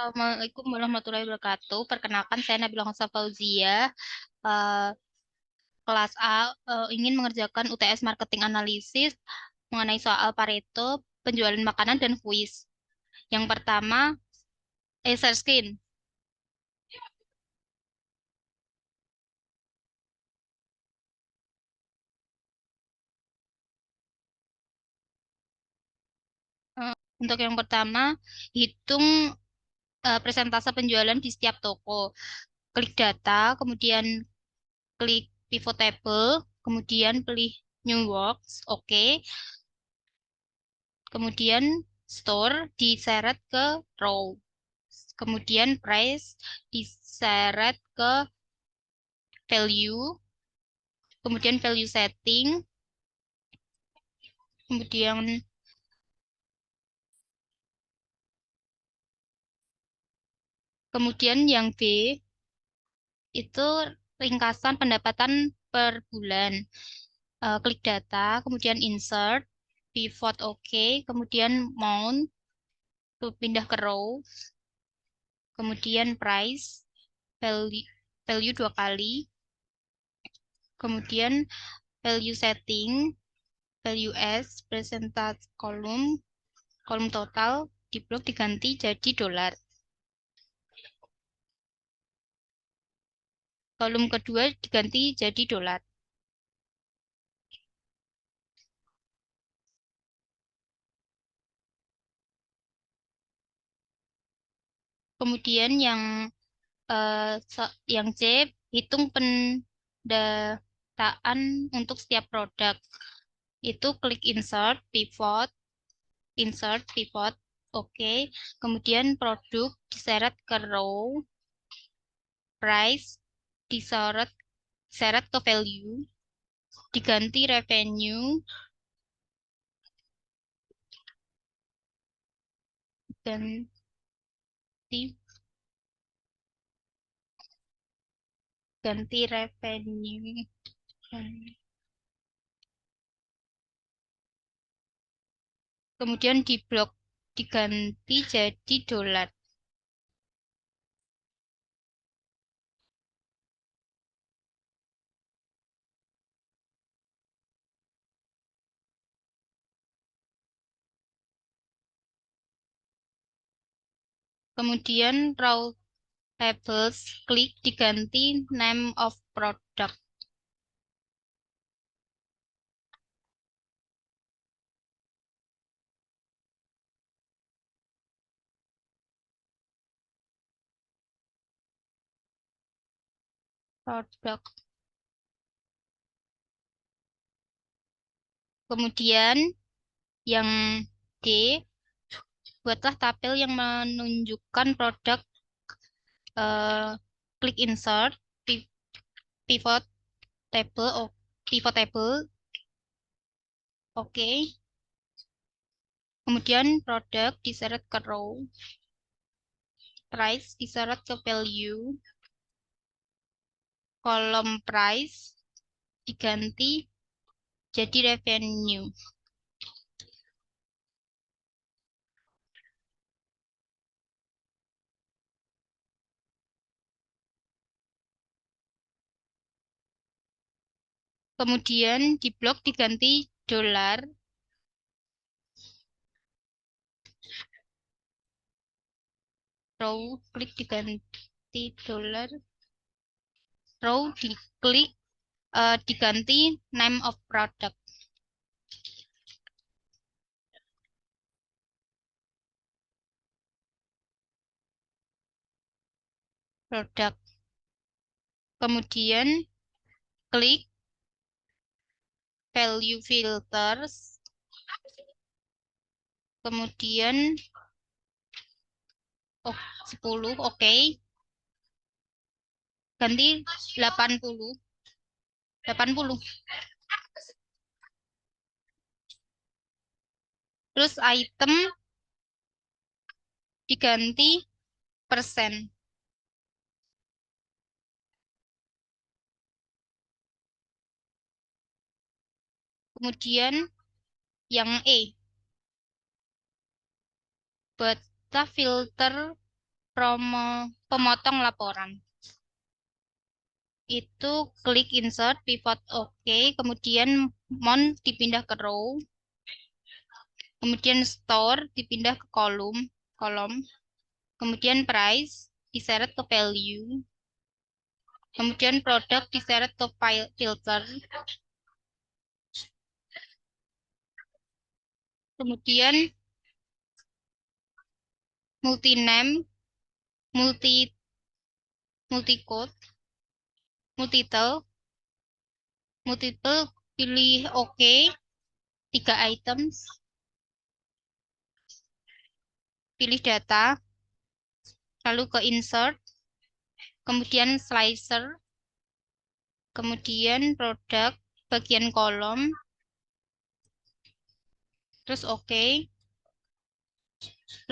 Assalamualaikum warahmatullahi wabarakatuh. Perkenalkan, saya Nabila Hosa Fauzia. Eh, Kelas A ingin mengerjakan UTS Marketing Analisis mengenai soal Pareto, penjualan makanan, dan kuis. Yang pertama, share screen. Untuk yang pertama, hitung persentase penjualan di setiap toko. Klik data, kemudian klik pivot table, kemudian pilih New Works, oke. Kemudian store diseret ke row. Kemudian price diseret ke value, kemudian value setting, kemudian yang B itu ringkasan pendapatan per bulan. Klik data, kemudian insert, pivot oke, kemudian mount, pindah ke row, kemudian price, value, value dua kali, kemudian value setting, value as, percentage kolom total, di blok diganti jadi dolar. Kolom kedua diganti jadi dolar. Kemudian yang C, hitung pendataan untuk setiap produk. Itu klik insert, pivot, oke. Kemudian produk diseret ke row, price diseret ke value, diganti revenue, ganti ganti revenue. Kemudian di blok diganti jadi dolar. Kemudian raw tables, klik diganti name of product. Product. Kemudian yang D, buatlah tabel yang menunjukkan produk. eh, Klik insert, pivot table, pivot table, oke. Kemudian produk diseret ke row, price diseret ke value, kolom price diganti jadi revenue. Kemudian di blok diganti dolar, row klik diganti dolar, row diklik diganti name of product. Produk. Kemudian klik value filters, kemudian 10, oke. Ganti 80. 80. Terus item diganti persen. Kemudian yang E, buatlah filter pemotong laporan. Itu klik insert, pivot oke, kemudian mount dipindah ke row, kemudian store dipindah ke kolom, kemudian price diseret ke value, kemudian produk diseret ke filter, kemudian multi name, multi code, multiple pilih oke, 3 items, pilih data, lalu ke insert, kemudian slicer, kemudian produk, bagian kolom, terus oke,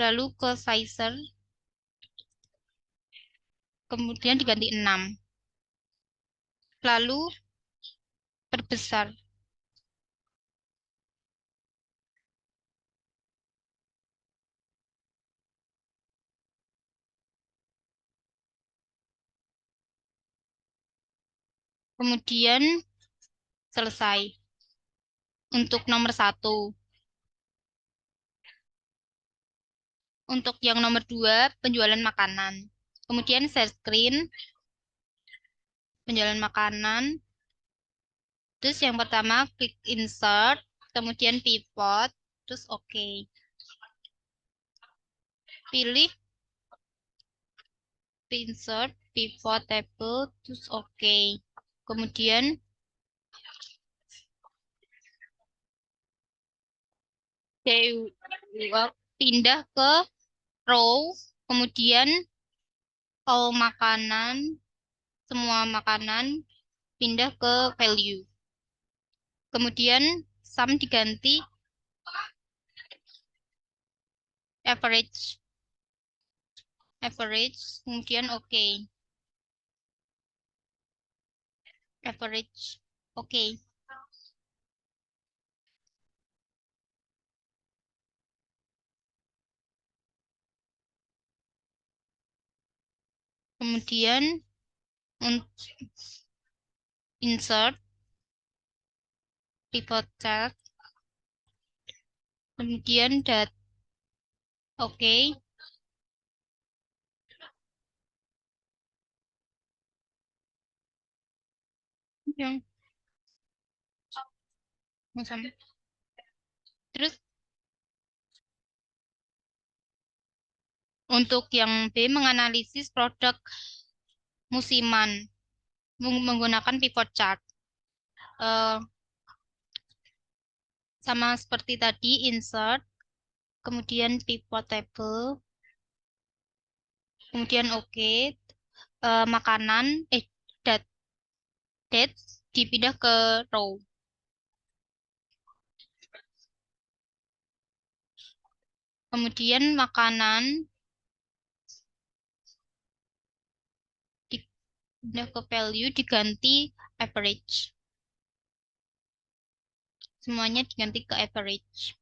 lalu ke sizer, kemudian diganti 6, lalu perbesar, kemudian selesai. Untuk nomor 1. Untuk yang nomor 2, penjualan makanan. Kemudian share screen, penjualan makanan. Terus yang pertama klik insert, kemudian pivot, terus oke. Pilih insert, pivot table, terus oke. Kemudian pindah ke row, kemudian all makanan, semua makanan, pindah ke value. Kemudian sum diganti average, kemudian oke. Average, oke. Kemudian insert, pivot chart, kemudian oke. Yang sama. Terus untuk yang B, menganalisis produk musiman menggunakan pivot chart. Sama seperti tadi, insert, kemudian pivot table, kemudian oke. Makanan, date dipindah ke row. Kemudian makanan dipindah ke value, diganti average. Semuanya diganti ke average.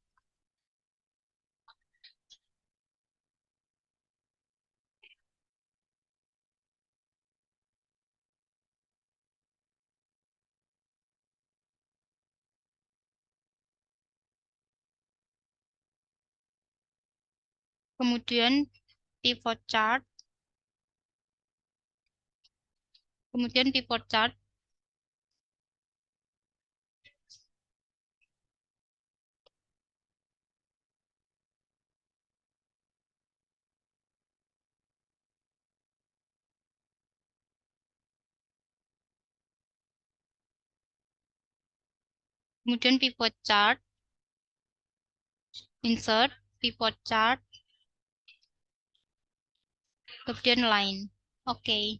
Kemudian pivot chart, kemudian pivot chart, kemudian pivot chart, insert, pivot chart, kemudian line. Oke.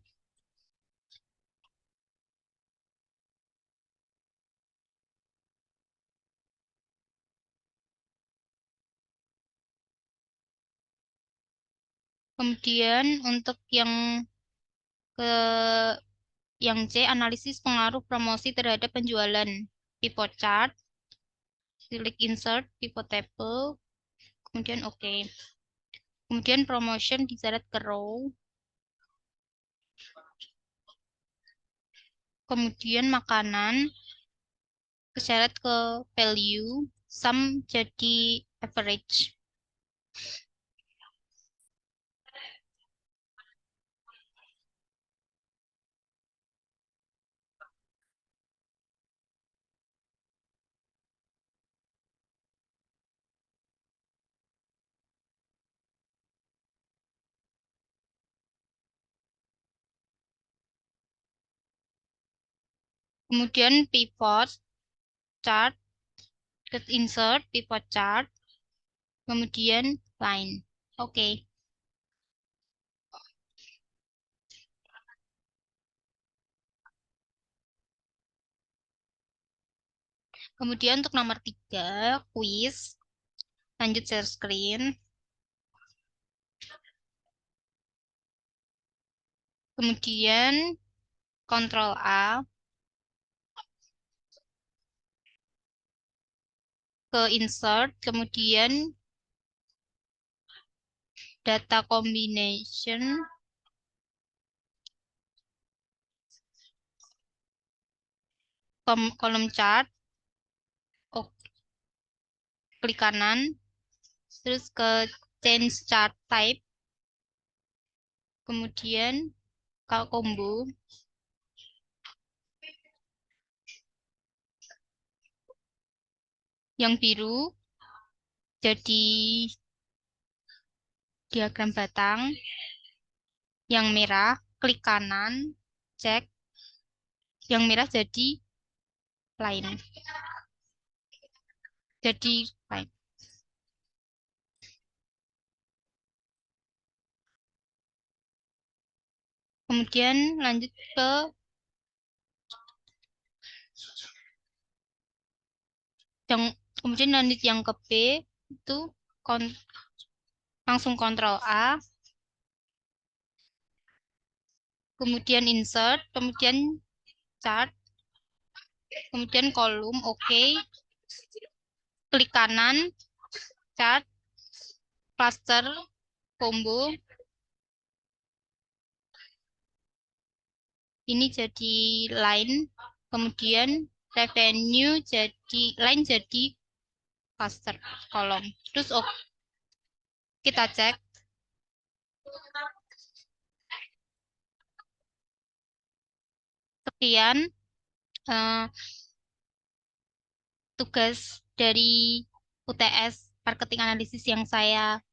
Kemudian untuk ke yang C, analisis pengaruh promosi terhadap penjualan. Pivot chart, klik insert, pivot table, kemudian oke. Kemudian promotion diseret ke row. Kemudian makanan diseret ke value. Sum jadi average. Kemudian pivot chart, insert pivot chart, kemudian line. Oke. Kemudian untuk nomor 3, quiz. Lanjut share screen. Kemudian Ctrl A ke insert, kemudian data combination, kolom chart, oh, klik kanan, terus ke change chart type, kemudian kalau combo, yang biru jadi diagram batang, yang merah klik kanan, cek, yang merah jadi line. Jadi line. Kemudian lanjut ke yang kemudian lanjut yang ke B itu langsung Ctrl A, kemudian insert, kemudian chart, kemudian kolom, oke, klik kanan, chart, cluster, combo, ini jadi line, kemudian revenue jadi line jadi cluster kolom. Terus kita cek. Sekian eh, tugas dari UTS marketing analisis yang saya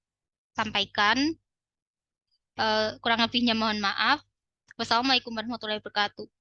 sampaikan. Kurang lebihnya mohon maaf. Wassalamualaikum warahmatullahi wabarakatuh.